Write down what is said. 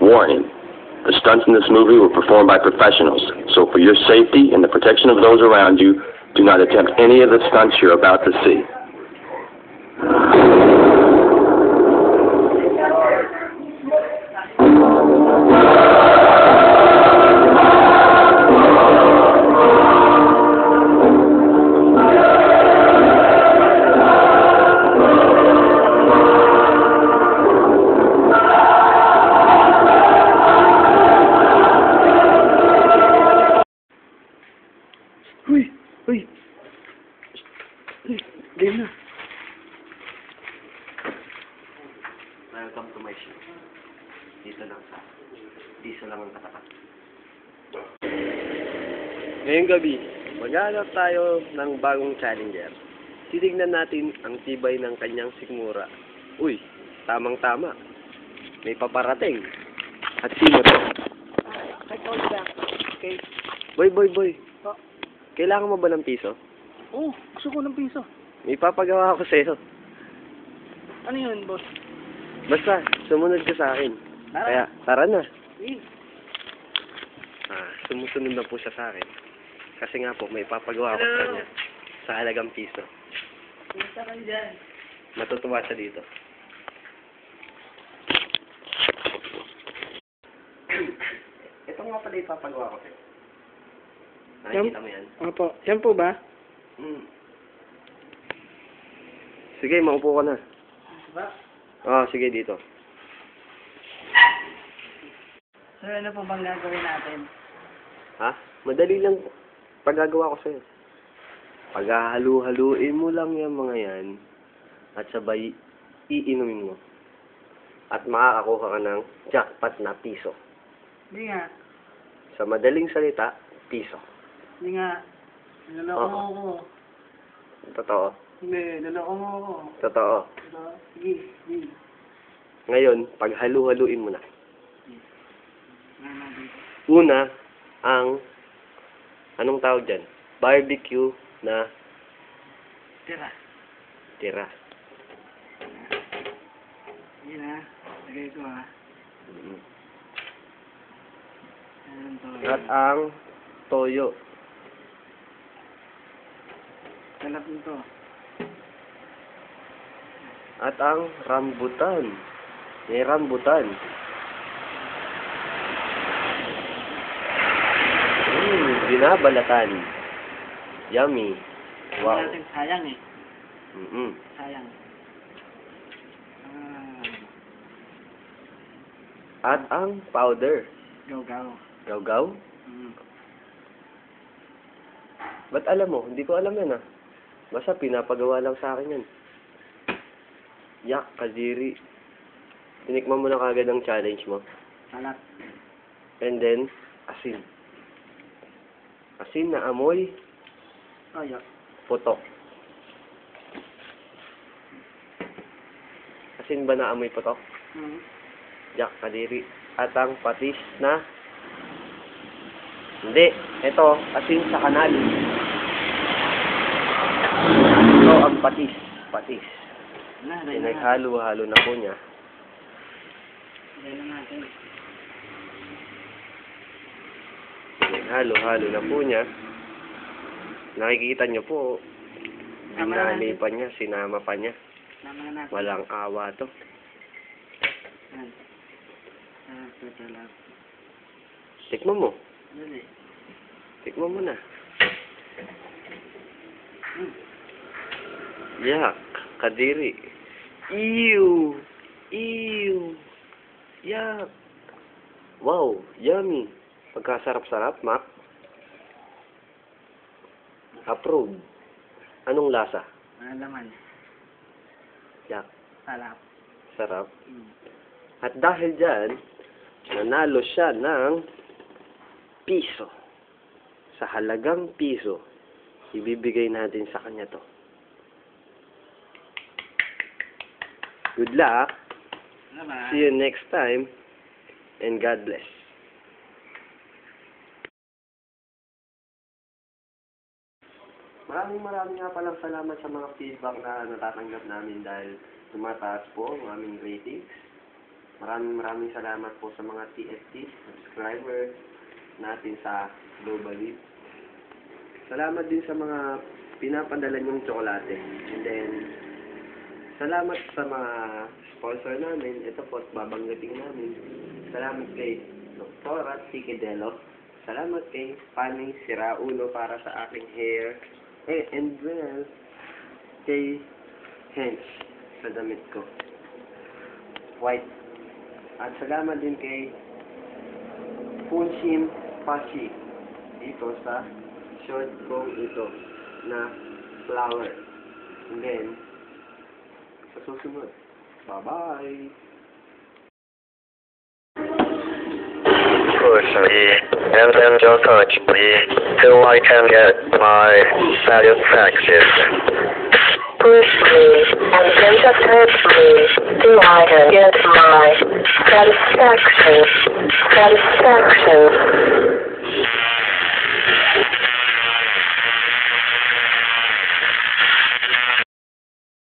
Warning. The stunts in this movie were performed by professionals, so for your safety and the protection of those around you, do not attempt any of the stunts you're about to see. Uy! Game na. Welcome to my show. Dito lang ang katapat. Ngayong gabi, maghanap tayo ng bagong challenger. Titignan natin ang tibay ng kanyang sikmura. Uy, tamang-tama. May paparating. At sino to? Okay. Boy. Kailangan mo ba ng piso? Oo, gusto ko ng piso. May papagawa ako sa'yo. Ano yun, boss? Basta, sumunod ka sa akin. Tara. Kaya, tara na. Sige. Sumusunod na po siya sa akin. Kasi nga po, may papagawa ako sa kanya. Sa halagang piso. Punta kayo dyan. Matutuwa siya dito. Ito nga pala ipapagawa ko sa'yo. Nakikita mo yan? Opo. Yan po ba? Sige, maupo ka na. Ba? Sige, dito. Sir, ano po bang gagawin natin? Ha? Madali lang paggagawa ko sa'yo. Paghahalu-haluin mo lang yung mga yan at sabay iinumin mo. At makakakuha ka ng jackpot na piso. Hindi nga. Sa madaling salita, piso. Hindi nga. Naloko mo ako. Totoo. Hindi, naloko mo ako. Totoo. Sige. Ngayon, paghalu-haluin mo na. Ano dito? Una, ang, anong tawag dyan? Barbecue na tira. Sige na. Lagay ko ha. Ayan to. At ang toyo. Kalap nito. At ang rambutan. May rambutan. Binabalatan. Yummy. Wow. Hindi natin sayang eh. Sayang. At ang powder. Gaw-gaw. Gaw-gaw? Ba't alam mo? Hindi ko alam yan Basta pinapagawa lang sa akin yan. Yak, kadiri. Tinikman mo na kagad ang challenge mo. Salat. And then, asin. Asin na amoy, Toyo. putok. Asin ba na amoy putok? Yak, kadiri. At ang patis na... Hindi. Ito, asin sa kanal. Ito ang patis. Patis. Pinaghalo-halo na po niya. Halo-halo na po niya. Nakikita niyo po, binali pa niya, sinama pa niya. Walang awa to. Tikman mo. Tikman mo na. Yak, kadiri. Ew! Yak! Wow, yummy. Pagkasarap-sarap, Mac. Approve. Anong lasa? Laman. Yak. Salap. Sarap. At dahil dyan, nanalo siya ng piso. Sa halagang piso, ibibigay natin sa kanya to. Good luck. See you next time. And God bless. Maraming nga palang salamat sa mga feedback na natatanggap namin dahil tumataas po ang aming ratings. Maraming salamat po sa mga TST subscriber natin sa globally. Salamat din sa mga pinapadala niyong tsokolate. And then, salamat sa mga sponsor namin. Ito po, babanggitin namin. Salamat kay Dr. Sikidelo. Salamat kay Fanny Siraulo para sa aking hair. And well, kay Hench sa damit ko. White. At salamat din kay Punshim Pashi dito sa short kong ito na flower. And then, sa susunod. Bye-bye! Push me and then just touch me till I can get my satisfaction. Push me and then just touch me till I can get my satisfaction.